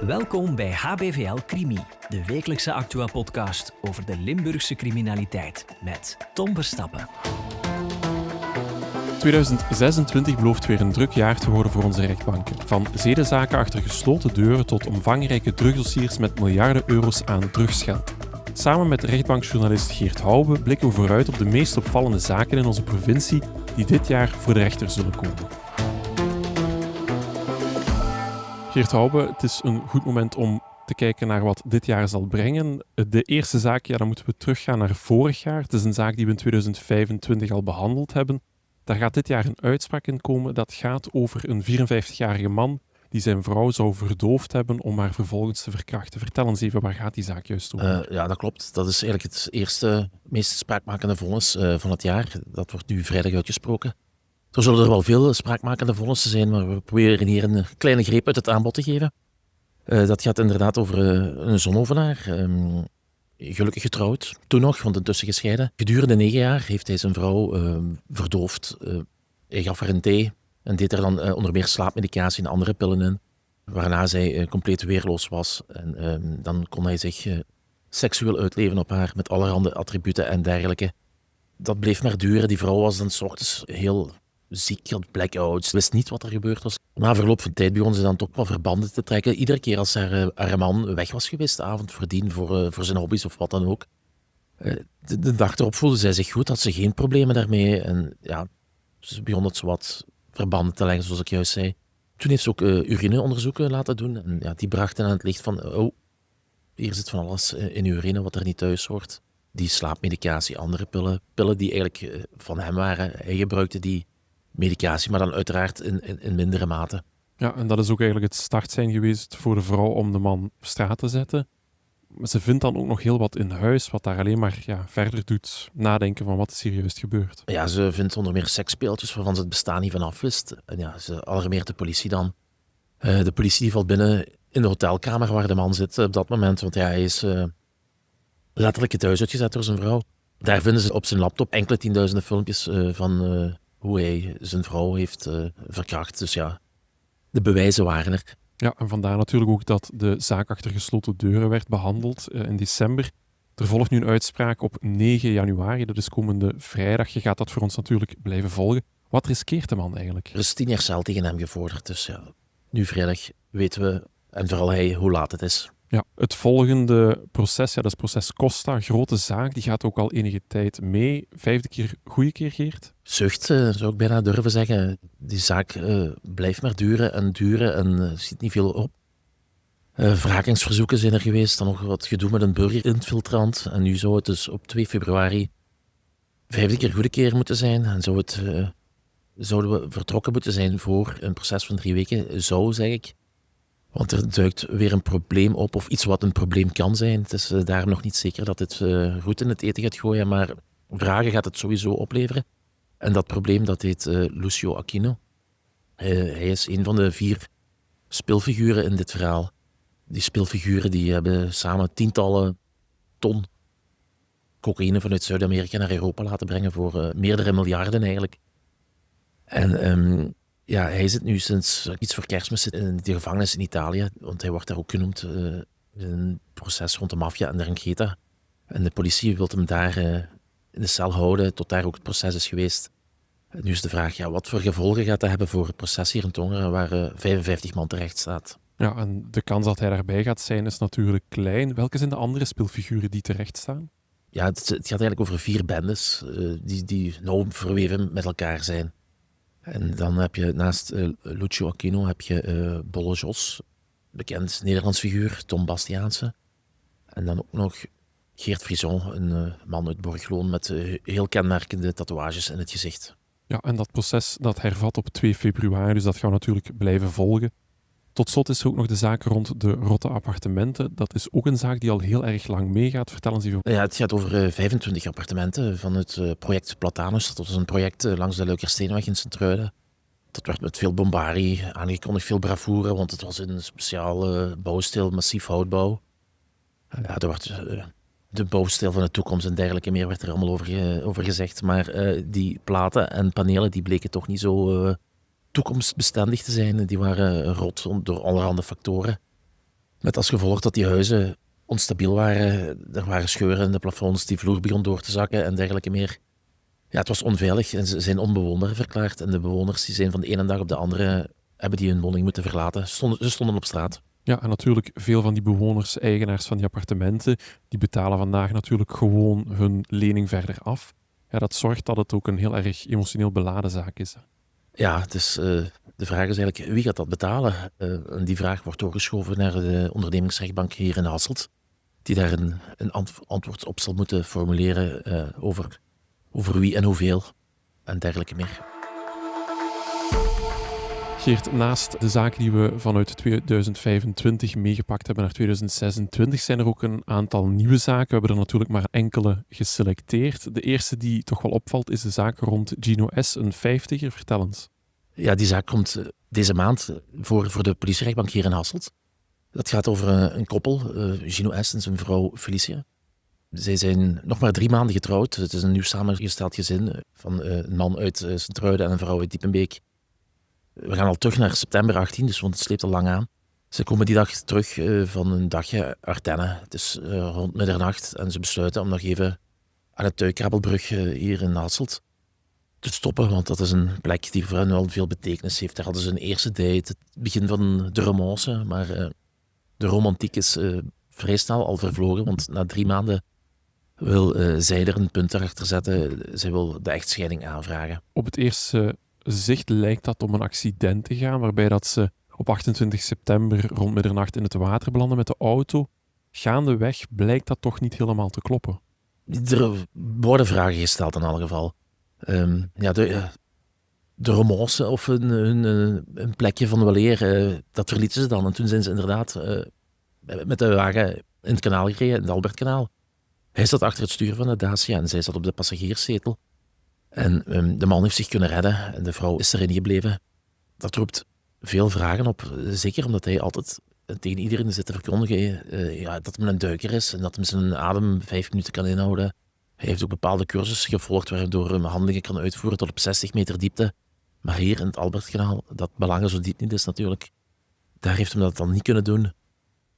Welkom bij HBVL Crimi, de wekelijkse Actua-podcast over de Limburgse criminaliteit met Tom Verstappen. 2026 belooft weer een druk jaar te worden voor onze rechtbanken. Van zedenzaken achter gesloten deuren tot omvangrijke drugsdossiers met miljarden euro's aan drugsgeld. Samen met rechtbankjournalist Geert Hoube blikken we vooruit op de meest opvallende zaken in onze provincie die dit jaar voor de rechter zullen komen. Geert Hoube, het is een goed moment om te kijken naar wat dit jaar zal brengen. De eerste zaak, dan moeten we teruggaan naar vorig jaar. Het is een zaak die we in 2025 al behandeld hebben. Daar gaat dit jaar een uitspraak in komen. Dat gaat over een 54-jarige man die zijn vrouw zou verdoofd hebben om haar vervolgens te verkrachten. Vertel eens even, waar gaat die zaak juist over? Ja, dat klopt. Dat is eigenlijk het eerste, meest spraakmakende vonnis van het jaar. Dat wordt nu vrijdag uitgesproken. Er zullen er wel veel spraakmakende vonnissen zijn, maar we proberen hier een kleine greep uit het aanbod te geven. Dat gaat inderdaad over een zonovenaar. Gelukkig getrouwd, toen nog, want intussen gescheiden. Gedurende 9 jaar heeft hij zijn vrouw verdoofd. Hij gaf haar een thee en deed er dan onder meer slaapmedicatie en andere pillen in. Waarna zij compleet weerloos was. En dan kon hij zich seksueel uitleven op haar met allerhande attributen en dergelijke. Dat bleef maar duren. Die vrouw was dan 's ochtends heel ziek, had blackouts, wist niet wat er gebeurd was. Na verloop van tijd begon ze dan toch wel verbanden te trekken. Iedere keer als haar man weg was geweest, de avond voordien, voor zijn hobby's of wat dan ook. De dag erop voelde zij zich goed, had ze geen problemen daarmee. En ja, ze begon het zowat verbanden te leggen, zoals ik juist zei. Toen heeft ze ook urineonderzoeken laten doen. En ja, die brachten aan het licht van, hier zit van alles in uw urine wat er niet thuis hoort. Die slaapmedicatie, andere pillen die eigenlijk van hem waren. Hij gebruikte die medicatie, maar dan uiteraard in mindere mate. Ja, en dat is ook eigenlijk het startsein geweest voor de vrouw om de man op straat te zetten. Maar ze vindt dan ook nog heel wat in huis, wat daar alleen maar verder doet nadenken van wat is hier juist gebeurd. Ja, ze vindt onder meer seksspeeltjes waarvan ze het bestaan niet van afwist. En ja, ze alarmeert de politie dan. De politie die valt binnen in de hotelkamer waar de man zit op dat moment, want ja, hij is letterlijk het huis uitgezet door zijn vrouw. Daar vinden ze op zijn laptop enkele tienduizenden filmpjes van hoe hij zijn vrouw heeft verkracht. Dus ja, de bewijzen waren er. Ja, en vandaar natuurlijk ook dat de zaak achter gesloten deuren werd behandeld in december. Er volgt nu een uitspraak op 9 januari, dat is komende vrijdag. Je gaat dat voor ons natuurlijk blijven volgen. Wat riskeert de man eigenlijk? Er is 10 jaar cel tegen hem gevorderd, dus ja, nu vrijdag weten we, en vooral hij, hoe laat het is. Ja, het volgende proces, dat is proces Costa, grote zaak, die gaat ook al enige tijd mee. 5e goede keer, Geert? Zucht, zou ik bijna durven zeggen. Die zaak blijft maar duren en ziet niet veel op. Wrakingsverzoeken zijn er geweest, dan nog wat gedoe met een burgerinfiltrant. En nu zou het dus op 2 februari 5e goede keer moeten zijn. En zouden we vertrokken moeten zijn voor een proces van 3 weken, zeg ik. Want er duikt weer een probleem op, of iets wat een probleem kan zijn. Het is daar nog niet zeker dat het roet in het eten gaat gooien, maar vragen gaat het sowieso opleveren. En dat probleem, dat heet Lucio Aquino. Hij is een van de 4 speelfiguren in dit verhaal. Die speelfiguren die hebben samen tientallen ton cocaïne vanuit Zuid-Amerika naar Europa laten brengen voor meerdere miljarden eigenlijk. En ja, hij zit nu sinds iets voor Kerstmis in de gevangenis in Italië, want hij wordt daar ook genoemd in een proces rond de maffia en de 'Ndrangheta. En de politie wil hem daar in de cel houden, tot daar ook het proces is geweest. En nu is de vraag, wat voor gevolgen gaat dat hebben voor het proces hier in Tongeren, waar 55 man terecht staat. Ja, en de kans dat hij daarbij gaat zijn is natuurlijk klein. Welke zijn de andere speelfiguren die terecht staan? Ja, het gaat eigenlijk over 4 bendes die nauw verweven met elkaar zijn. En dan heb je naast Lucio Aquino heb je Bolle Jos, bekend Nederlands figuur, Tom Bastiaanse. En dan ook nog Geert Frison, een man uit Borgloon met heel kenmerkende tatoeages in het gezicht. Ja, en dat proces dat hervat op 2 februari, dus dat gaan we natuurlijk blijven volgen. Tot slot is er ook nog de zaak rond de rotte appartementen. Dat is ook een zaak die al heel erg lang meegaat. Vertel eens even. Ja, het gaat over 25 appartementen van het project Platanus. Dat was een project langs de Leukersteenweg in Sint-Truiden. Dat werd met veel bombarie aangekondigd, veel bravoure, want het was een speciaal bouwstijl, massief houtbouw. Ja, er werd de bouwstijl van de toekomst en dergelijke meer werd er allemaal over gezegd. Maar die platen en panelen die bleken toch niet zo toekomstbestendig te zijn. Die waren rot door allerhande factoren. Met als gevolg dat die huizen onstabiel waren. Er waren scheuren in de plafonds, die vloer begon door te zakken en dergelijke meer. Ja, het was onveilig en ze zijn onbewoonbaar verklaard. En de bewoners die zijn van de ene dag op de andere hebben die hun woning moeten verlaten. Ze stonden op straat. Ja, en natuurlijk veel van die bewoners, eigenaars van die appartementen, die betalen vandaag natuurlijk gewoon hun lening verder af. Ja, dat zorgt dat het ook een heel erg emotioneel beladen zaak is. Ja, dus de vraag is eigenlijk, wie gaat dat betalen? En die vraag wordt doorgeschoven naar de ondernemingsrechtbank hier in Hasselt, die daar een antwoord op zal moeten formuleren over wie en hoeveel en dergelijke meer. Geert, naast de zaken die we vanuit 2025 meegepakt hebben naar 2026, zijn er ook een aantal nieuwe zaken. We hebben er natuurlijk maar enkele geselecteerd. De eerste die toch wel opvalt is de zaak rond Gino S., een 50er. Vertel eens. Ja, die zaak komt deze maand voor de politierechtbank hier in Hasselt. Dat gaat over een koppel, Gino S. en zijn vrouw Felicia. Zij zijn nog maar 3 maanden getrouwd. Het is een nieuw samengesteld gezin van een man uit Sint-Truiden en een vrouw uit Diepenbeek. We gaan al terug naar september 18, dus want het sleept al lang aan. Ze komen die dag terug van een dagje Ardennen. Het is rond middernacht en ze besluiten om nog even aan de Tuikrabelbrug hier in Hasselt te stoppen, want dat is een plek die voor hen wel veel betekenis heeft. Daar hadden ze een eerste date, het begin van de romance, maar de romantiek is vrij snel al vervlogen, want na 3 maanden wil zij er een punt achter zetten. Zij wil de echtscheiding aanvragen. Op het eerste zicht lijkt dat om een accident te gaan, waarbij dat ze op 28 september rond middernacht in het water belanden met de auto. Gaandeweg blijkt dat toch niet helemaal te kloppen. Er worden vragen gesteld in alle geval. De romance of een plekje van weleer, dat verlieten ze dan. En toen zijn ze inderdaad met de wagen in het kanaal gereden, in het Albertkanaal. Hij zat achter het stuur van de Dacia en zij zat op de passagierszetel. En de man heeft zich kunnen redden en de vrouw is erin gebleven. Dat roept veel vragen op, zeker omdat hij altijd tegen iedereen zit te verkondigen dat hij een duiker is en dat hij zijn adem 5 minuten kan inhouden. Hij heeft ook bepaalde cursussen gevolgd waardoor hij handelingen kan uitvoeren tot op 60 meter diepte. Maar hier in het Albertkanaal, dat belangen zo diep niet is natuurlijk, daar heeft hij dat dan niet kunnen doen.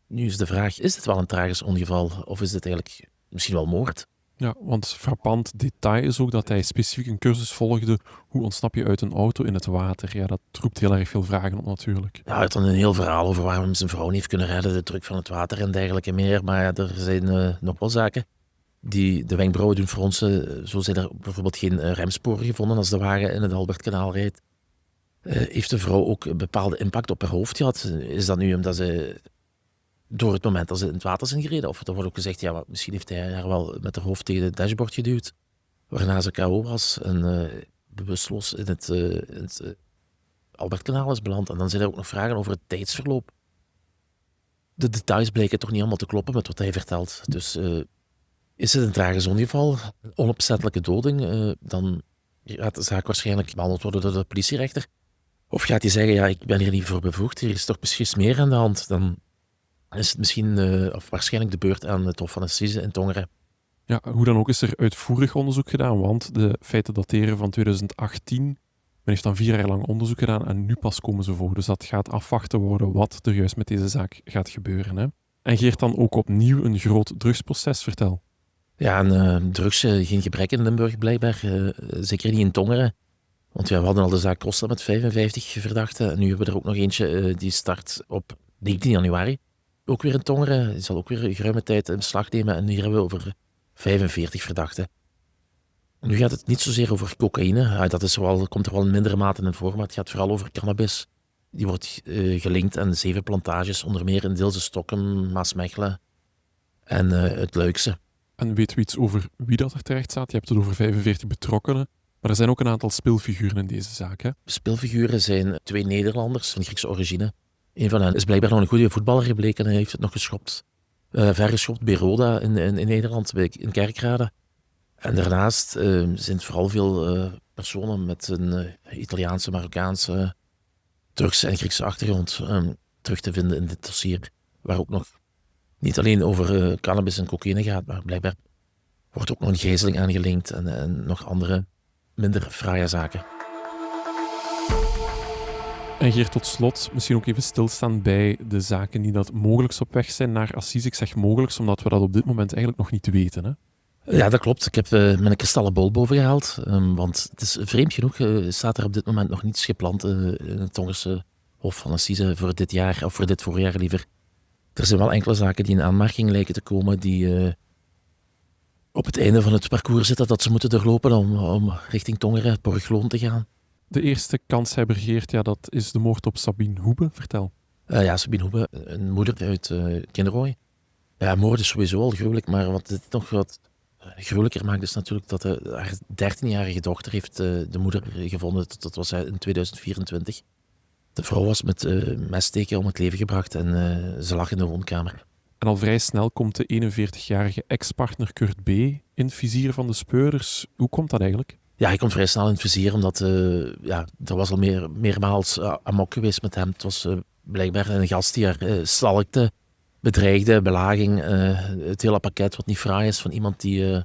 Nu is de vraag, is dit wel een tragisch ongeval of is dit eigenlijk misschien wel moord? Ja, want frappant detail is ook dat hij specifiek een cursus volgde. Hoe ontsnap je uit een auto in het water? Ja, dat roept heel erg veel vragen op natuurlijk. Ja, hij had dan een heel verhaal over waarom hij zijn vrouw niet heeft kunnen redden, de druk van het water en dergelijke meer. Maar ja, er zijn nog wel zaken die de wenkbrauwen doen fronsen. Zo zijn er bijvoorbeeld geen remsporen gevonden als de wagen in het Albertkanaal rijdt. Heeft de vrouw ook een bepaalde impact op haar hoofd gehad? Is dat nu omdat ze door het moment dat ze in het water zijn gereden? Of er wordt ook gezegd, ja, maar misschien heeft hij haar wel met haar hoofd tegen het dashboard geduwd, waarna ze KO was en bewusteloos in het Albertkanaal is beland. En dan zijn er ook nog vragen over het tijdsverloop. De details blijken toch niet allemaal te kloppen met wat hij vertelt. Dus is het een tragisch ongeval, een onopzettelijke doding, dan gaat de zaak waarschijnlijk behandeld worden door de politierechter. Of gaat hij zeggen, ja, ik ben hier niet voor bevoegd, hier is toch precies meer aan de hand. Dan is het misschien, of waarschijnlijk de beurt aan het Hof van Assise in Tongeren. Ja, hoe dan ook is er uitvoerig onderzoek gedaan, want de feiten dateren van 2018. Men heeft dan 4 jaar lang onderzoek gedaan en nu pas komen ze voor. Dus dat gaat afwachten worden wat er juist met deze zaak gaat gebeuren. Hè? En Geert, dan ook opnieuw een groot drugsproces, vertel. Ja, en drugs, geen gebrek in Limburg blijkbaar. Zeker niet in Tongeren. Want ja, we hadden al de zaak Costa met 55 verdachten. En nu hebben we er ook nog eentje die start op 19 januari. Ook weer in Tongeren. Die zal ook weer geruime tijd in beslag nemen. En hier hebben we over 45 verdachten. Nu gaat het niet zozeer over cocaïne. Dat komt er wel in mindere mate in voor. Maar het gaat vooral over cannabis. Die wordt gelinkt aan 7 plantages. Onder meer in Deelse Stokken, Maasmechelen en het Luikse. En weten we iets over wie dat er terecht staat? Je hebt het over 45 betrokkenen. Maar er zijn ook een aantal speelfiguren in deze zaak. Hè? Speelfiguren zijn 2 Nederlanders van Griekse origine. Een van hen is blijkbaar nog een goede voetballer gebleken en hij heeft het nog geschopt. Vergeschopt bij Roda in Nederland, in Kerkrade. En daarnaast zijn het vooral veel personen met een Italiaanse, Marokkaanse, Turkse en Griekse achtergrond terug te vinden in dit dossier. Waar ook nog niet alleen over cannabis en cocaïne gaat, maar blijkbaar wordt ook nog een gijzeling aangelinkt en nog andere minder fraaie zaken. En Geert, tot slot, misschien ook even stilstaan bij de zaken die dat mogelijk op weg zijn naar Assise. Ik zeg mogelijk, omdat we dat op dit moment eigenlijk nog niet weten. Hè? Ja, dat klopt. Ik heb mijn kristallen bol boven gehaald. Want het is vreemd genoeg, staat er op dit moment nog niets gepland in het Tongerse Hof van Assise voor dit jaar, of voor dit voorjaar liever. Er zijn wel enkele zaken die in aanmerking lijken te komen, die op het einde van het parcours zitten, dat ze moeten doorlopen om richting Tongeren, Borgloon te gaan. De eerste kanshebber, Geert, ja, dat is de moord op Sabine Hoebe. Vertel. Ja, Sabine Hoebe, een moeder uit Kinrooi. Ja, moord is sowieso al gruwelijk, maar wat het nog wat gruwelijker maakt is natuurlijk dat haar 13-jarige dochter heeft de moeder gevonden. Dat was in 2024. De vrouw was met messteken om het leven gebracht en ze lag in de woonkamer. En al vrij snel komt de 41-jarige ex-partner Kurt B. in het vizier van de speurders. Hoe komt dat eigenlijk? Ja, hij komt vrij snel in het vizier, omdat er was al meermaals amok geweest met hem. Het was blijkbaar een gast die haar stalkte, bedreigde, belaging. Het hele pakket wat niet fraai is van iemand die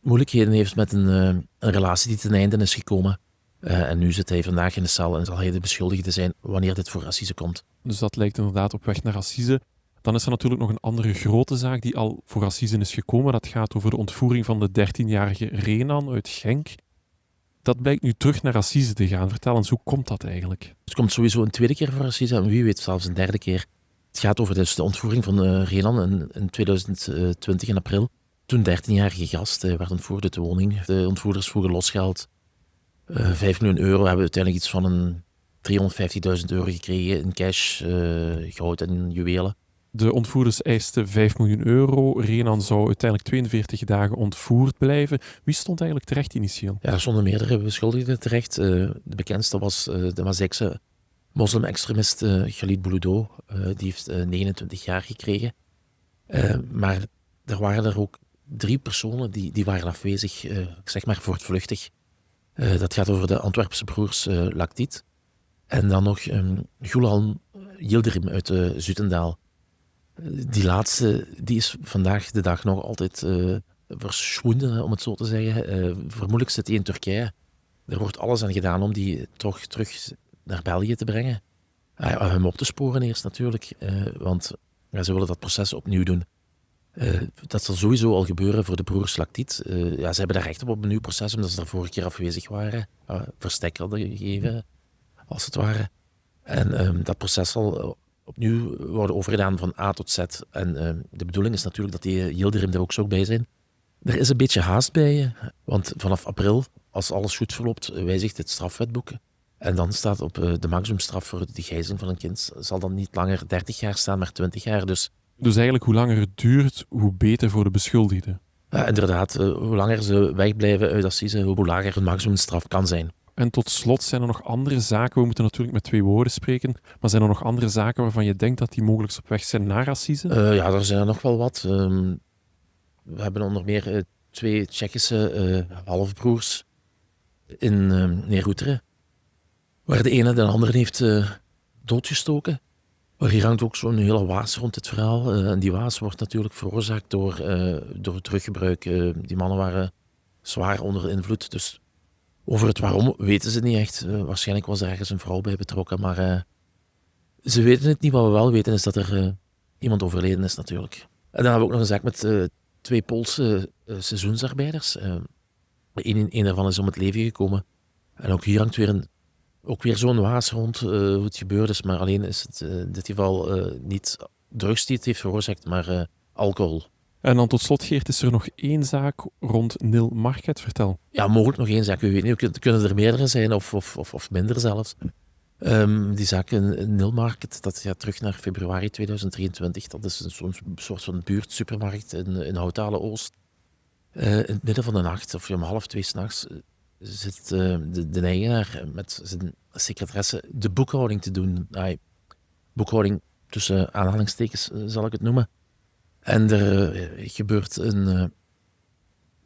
moeilijkheden heeft met een relatie die ten einde is gekomen. En nu zit hij vandaag in de cel en zal hij de beschuldigde zijn wanneer dit voor Assise komt. Dus dat lijkt inderdaad op weg naar Assise. Dan is er natuurlijk nog een andere grote zaak die al voor Assise is gekomen. Dat gaat over de ontvoering van de 13-jarige Renan uit Genk. Dat blijkt nu terug naar Assise te gaan. Vertel eens, hoe komt dat eigenlijk? Het komt sowieso een tweede keer voor Assise en wie weet zelfs een derde keer. Het gaat over dus de ontvoering van Renan in 2020 in april. Toen 13-jarige gast werd ontvoerd uit de woning. De ontvoerders vroegen losgeld. 5 miljoen euro. We hebben uiteindelijk iets van een 350.000 euro gekregen in cash, goud en juwelen. De ontvoerders eisten 5 miljoen euro. Renan zou uiteindelijk 42 dagen ontvoerd blijven. Wie stond eigenlijk terecht initieel? Ja, er stonden meerdere beschuldigden terecht. De bekendste was de Mazekse moslim-extremist Khalid Bouloudo. Die heeft 29 jaar gekregen. Maar er waren er ook 3 personen die waren afwezig, zeg maar voortvluchtig. Dat gaat over de Antwerpse broers Lactit. En dan nog Gulan Yildirim uit Zutendaal. Die laatste die is vandaag de dag nog altijd verschwonden, om het zo te zeggen. Vermoedelijk zit hij in Turkije. Er wordt alles aan gedaan om die toch terug naar België te brengen. Hem op te sporen eerst natuurlijk, want ze willen dat proces opnieuw doen. Dat zal sowieso al gebeuren voor de broers Lactit. Ze hebben daar recht op een nieuw proces, omdat ze er vorige keer afwezig waren. Verstek hadden gegeven, als het ware. En dat proces zal opnieuw worden overgedaan van A tot Z. En de bedoeling is natuurlijk dat die Yildirim er ook zo bij zijn. Er is een beetje haast bij, want vanaf april, als alles goed verloopt, wijzigt het strafwetboek. En dan staat op de maximumstraf voor de gijzeling van een kind, zal dan niet langer 30 jaar staan, maar 20 jaar. Dus eigenlijk hoe langer het duurt, hoe beter voor de beschuldigden. Ja, inderdaad. Hoe langer ze wegblijven uit Assise, hoe lager hun maximumstraf kan zijn. En tot slot, zijn er nog andere zaken? We moeten natuurlijk met 2 woorden spreken, maar zijn er nog andere zaken waarvan je denkt dat die mogelijk op weg zijn naar Assise? Ja, er zijn er nog wel wat. We hebben onder meer 2 Tsjechische halfbroers in Neerroeteren, waar de ene de andere heeft doodgestoken. Maar hier hangt ook zo'n hele waas rond dit verhaal. En die waas wordt natuurlijk veroorzaakt door het druggebruik. Die mannen waren zwaar onder de invloed. Dus over het waarom weten ze niet echt. Waarschijnlijk was er ergens een vrouw bij betrokken. Maar ze weten het niet. Wat we wel weten is dat er iemand overleden is natuurlijk. En dan hebben we ook nog een zaak met 2 Poolse seizoensarbeiders. Eén daarvan is om het leven gekomen. En ook hier hangt weer zo'n waas rond hoe het gebeurd is. Maar alleen is het in dit geval niet drugs die het heeft veroorzaakt, maar alcohol. En dan tot slot, Geert, is er nog 1 zaak rond Nil Market. Vertel. Ja, mogelijk nog 1 zaak. We weten niet, kunnen er meerdere zijn of minder zelfs. Die zaak in Nil Market, dat gaat terug naar februari 2023. Dat is zo'n soort van buurtsupermarkt in Houtalen Oost. In het midden van de nacht, of om 1:30 s'nachts, zit de eigenaar met zijn secretaresse de boekhouding te doen. Boekhouding tussen aanhalingstekens zal ik het noemen. En er gebeurt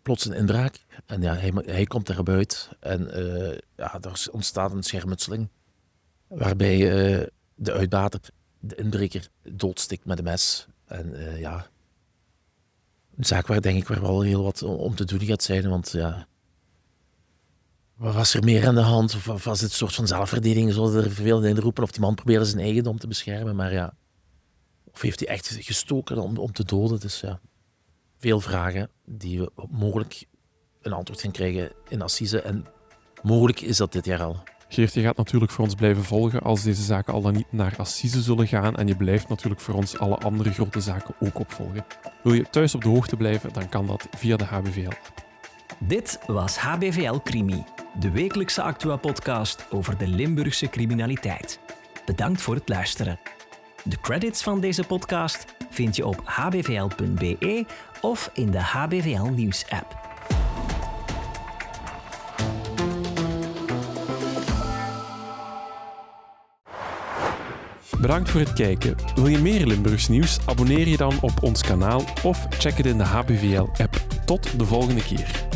plots een inbraak. En ja, hij komt er buiten. En er ontstaat een schermutseling. Waarbij de uitbater, de inbreker, doodstikt met een mes. En een zaak waar denk ik waar wel heel wat om te doen gaat zijn. Want ja, Wat was er meer aan de hand? Of was het een soort van zelfverdediging, zouden er veel in roepen? Of die man probeerde zijn eigendom te beschermen, maar ja. Of heeft hij echt gestoken om te doden? Dus ja, veel vragen die we mogelijk een antwoord gaan krijgen in Assise. En mogelijk is dat dit jaar al. Geert, je gaat natuurlijk voor ons blijven volgen als deze zaken al dan niet naar Assise zullen gaan. En je blijft natuurlijk voor ons alle andere grote zaken ook opvolgen. Wil je thuis op de hoogte blijven, dan kan dat via de HBVL-app. Dit was HBVL Crimi, de wekelijkse Actua-podcast over de Limburgse criminaliteit. Bedankt voor het luisteren. De credits van deze podcast vind je op hbvl.be of in de HBVL Nieuws-app. Bedankt voor het kijken. Wil je meer Limburgs nieuws? Abonneer je dan op ons kanaal of check het in de HBVL-app. Tot de volgende keer.